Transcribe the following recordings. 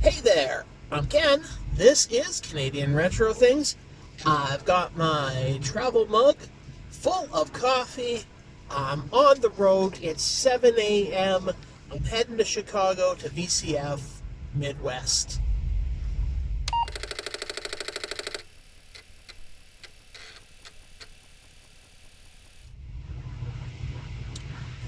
Hey there, I'm Ken. This is Canadian Retro Things. I've got my travel mug full of coffee. I'm on the road. It's 7 a.m. I'm heading to Chicago to VCF Midwest.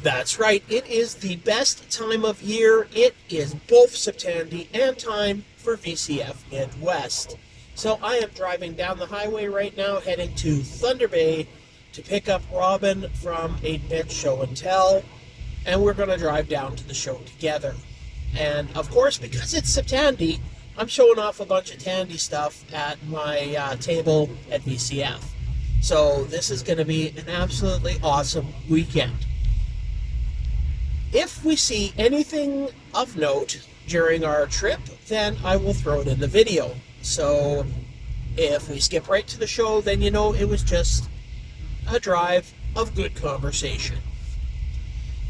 That's right, it is the best time of year. It is both SepTandy and time for VCF Midwest. So I am driving down the highway right now, heading to Thunder Bay to pick up Robin from 8-Bit Show and Tell, and we're going to drive down to the show together. And of course, because it's SepTandy, I'm showing off a bunch of Tandy stuff at my table at VCF. So this is going to be an absolutely awesome weekend. If we see anything of note during our trip, then I will throw it in the video. So if we skip right to the show, then you know it was just a drive of good conversation.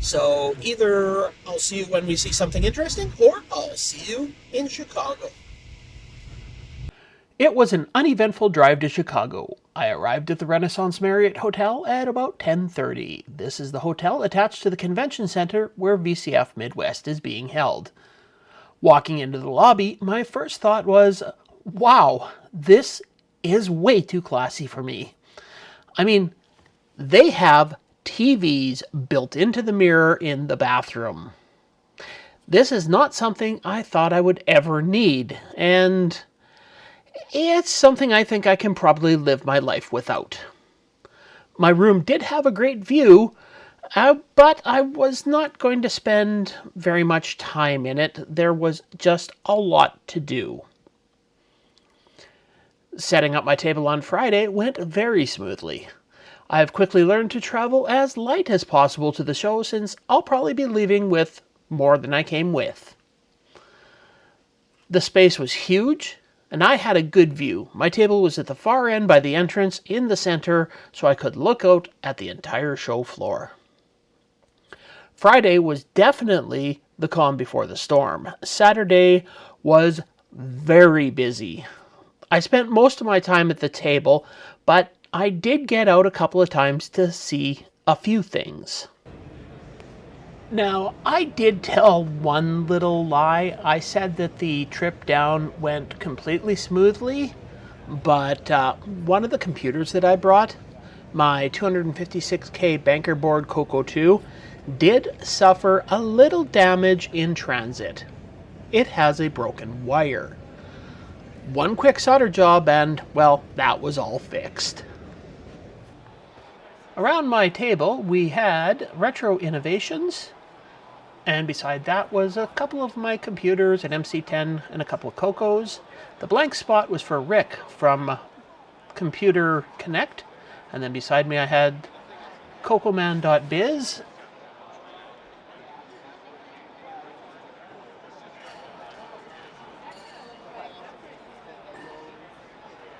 So either I'll see you when we see something interesting, or I'll see you in Chicago. It was an uneventful drive to Chicago. I arrived at the Renaissance Marriott Hotel at about 10:30. This is the hotel attached to the convention center where VCF Midwest is being held. Walking into the lobby, my first thought was, wow, this is way too classy for me. I mean, they have TVs built into the mirror in the bathroom. This is not something I thought I would ever need, and it's something I think I can probably live my life without. My room did have a great view, but I was not going to spend very much time in it. There was just a lot to do. Setting up my table on Friday went very smoothly. I have quickly learned to travel as light as possible to the show, since I'll probably be leaving with more than I came with. The space was huge, and I had a good view. My table was at the far end by the entrance in the center, so I could look out at the entire show floor. Friday was definitely the calm before the storm. Saturday was very busy. I spent most of my time at the table, but I did get out a couple of times to see a few things. Now, I did tell one little lie. I said that the trip down went completely smoothly, but one of the computers that I brought, my 256K Banker Board Coco 2, did suffer a little damage in transit. It has a broken wire. One quick solder job and, well, that was all fixed. Around my table, we had Retro Innovations, and beside that was a couple of my computers, an MC10 and a couple of Cocos. The blank spot was for Rick from Computer Connect, and then beside me I had Cocoman.biz.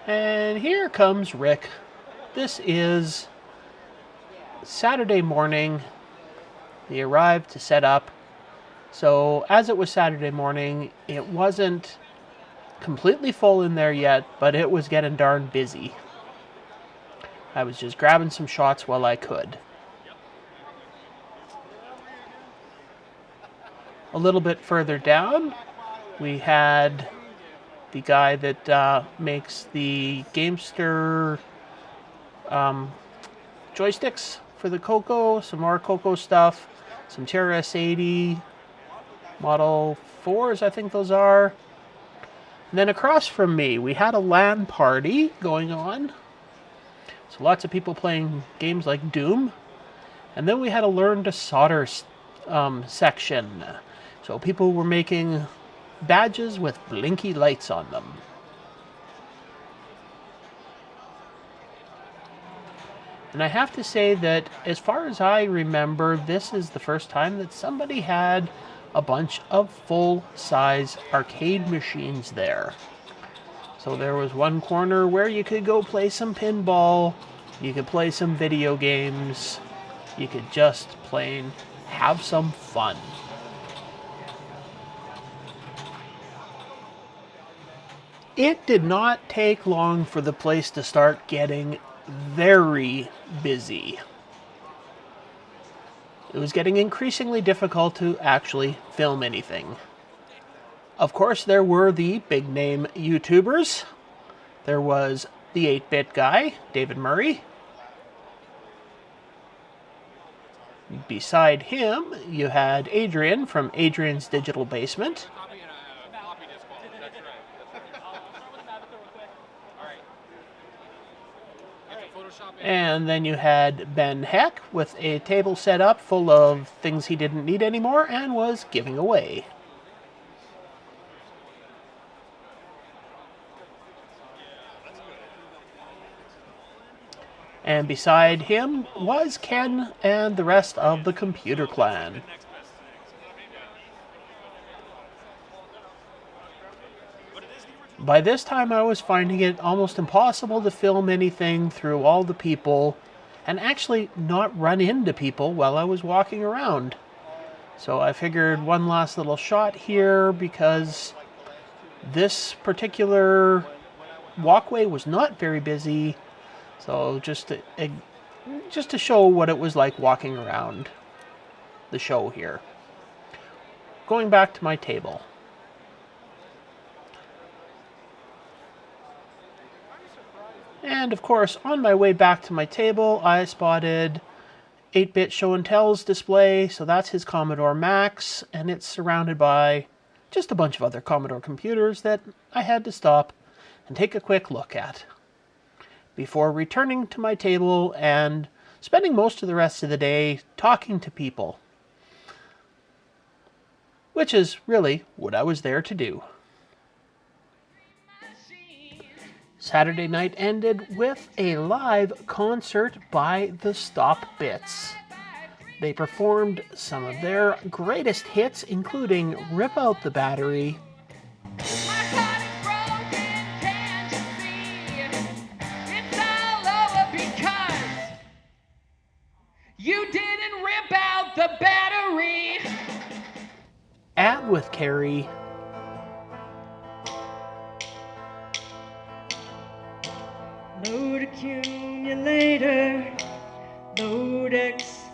And here comes Rick. This is Saturday morning. He arrived to set up. So as it was Saturday morning, it wasn't completely full in there yet, but it was getting darn busy. I was just grabbing some shots while I could. A little bit further down, we had the guy that makes the Gamester joysticks for the Coco, some more Coco stuff, some TRS-80, Model 4s, I think those are. And then across from me, we had a LAN party going on. So lots of people playing games like Doom. And then we had a Learn to Solder section. So people were making badges with blinky lights on them. And I have to say that, as far as I remember, this is the first time that somebody had a bunch of full-size arcade machines there. So there was one corner where you could go play some pinball, you could play some video games, you could just plain have some fun. It did not take long for the place to start getting very busy. It was getting increasingly difficult to actually film anything. Of course, there were the big-name YouTubers. There was the 8-bit guy, David Murray. Beside him, you had Adrian from Adrian's Digital Basement. And then you had Ben Heck with a table set up full of things he didn't need anymore and was giving away. And beside him was Ken and the rest of the computer clan. By this time I was finding it almost impossible to film anything through all the people and actually not run into people while I was walking around. So I figured one last little shot here because this particular walkway was not very busy. So just to show what it was like walking around the show here. Going back to my table. And of course, on my way back to my table, I spotted 8-bit Show and Tell's display. So that's his Commodore Max, and it's surrounded by just a bunch of other Commodore computers that I had to stop and take a quick look at before returning to my table and spending most of the rest of the day talking to people, which is really what I was there to do. Saturday night ended with a live concert by the Stop Bits. They performed some of their greatest hits, including Rip Out the Battery, You didn't rip out the battery. Ad with Carrie, Load accumulator, load X,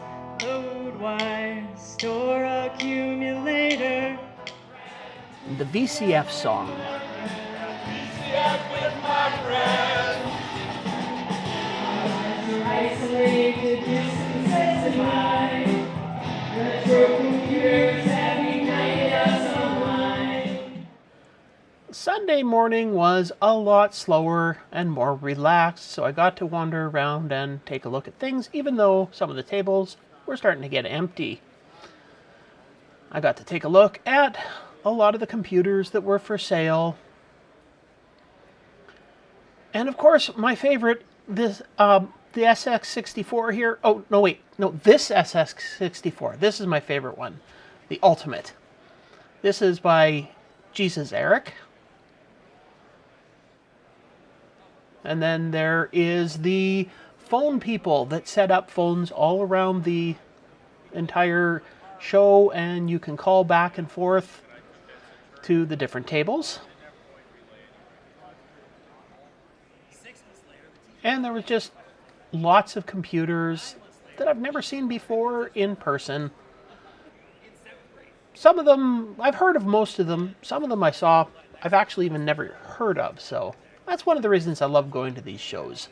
load Y, store accumulator. the VCF song, VCF with my friends. Isolated distances in mind. Retro computers have united us online. Sunday morning was a lot slower and more relaxed, so I got to wander around and take a look at things, even though some of the tables were starting to get empty. I got to take a look at a lot of the computers that were for sale. And of course, my favorite, the SX64 here. Oh, no, wait. No, this SX64. This is my favorite one. The Ultimate. This is by Jesus Eric. And then there is the phone people that set up phones all around the entire show, and you can call back and forth to the different tables. And there was just lots of computers that I've never seen before in person. Some of them, I've heard of most of them. Some of them I've actually even never heard of. So that's one of the reasons I love going to these shows.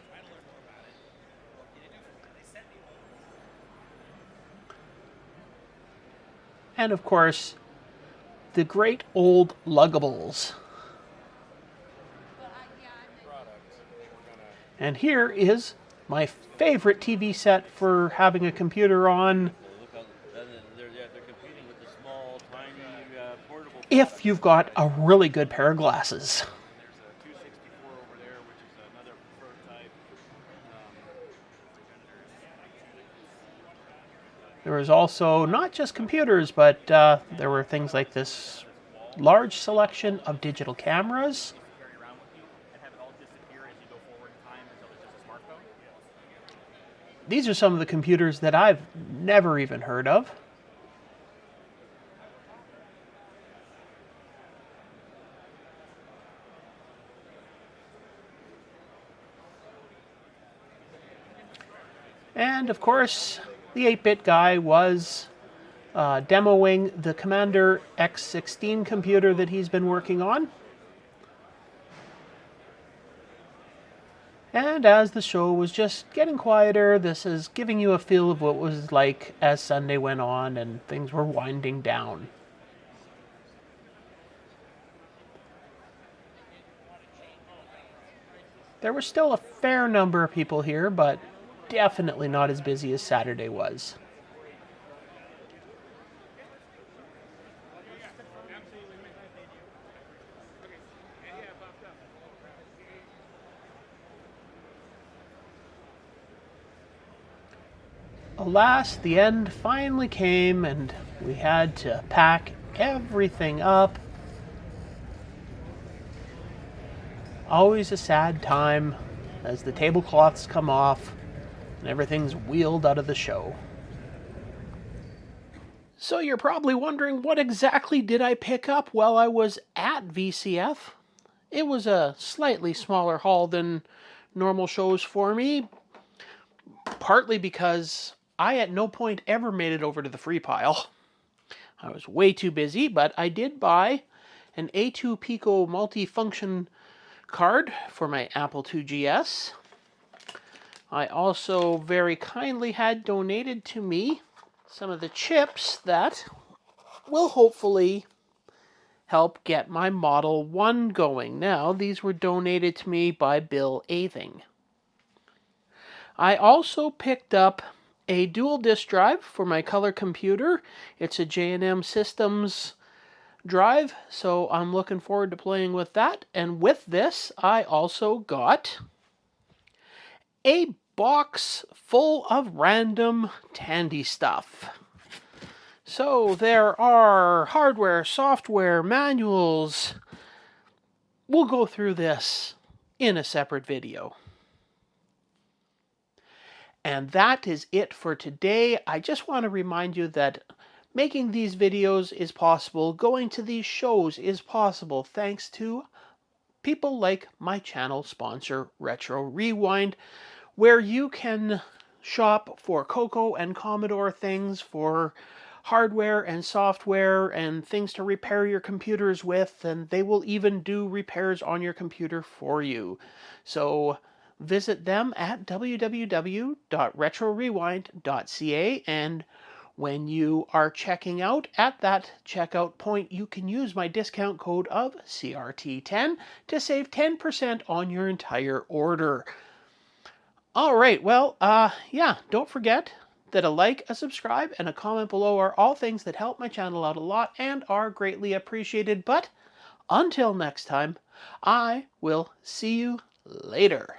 And of course, the great old luggables. And here is my favorite TV set for having a computer on. If you've got a really good pair of glasses. There was also not just computers, but there were things like this large selection of digital cameras. These are some of the computers that I've never even heard of. And of course, the 8-bit guy was demoing the Commander X16 computer that he's been working on. And as the show was just getting quieter, this is giving you a feel of what it was like as Sunday went on and things were winding down. There was still a fair number of people here, but definitely not as busy as Saturday was. Alas, the end finally came and we had to pack everything up. Always a sad time as the tablecloths come off and everything's wheeled out of the show. So you're probably wondering, what exactly did I pick up while I was at VCF? It was a slightly smaller haul than normal shows for me, partly because I at no point ever made it over to the free pile. I was way too busy, but I did buy an A2 Pico multifunction card for my Apple IIgs. I also very kindly had donated to me some of the chips that will hopefully help get my Model 1 going. Now, these were donated to me by Bill Athing. I also picked up a dual disk drive for my color computer. It's a J&M Systems drive, so I'm looking forward to playing with that. And with this, I also got a box full of random Tandy stuff. So there are hardware, software, manuals. We'll go through this in a separate video. And that is it for today. I just want to remind you that making these videos is possible. Going to these shows is possible thanks to people like my channel sponsor, Retro Rewind, where you can shop for Coco and Commodore things, for hardware and software and things to repair your computers with, and they will even do repairs on your computer for you. So visit them at www.retrorewind.ca, and when you are checking out, at that checkout point, you can use my discount code of CRT10 to save 10% on your entire order. All right, well, don't forget that a like, a subscribe, and a comment below are all things that help my channel out a lot and are greatly appreciated. But until next time, I will see you later.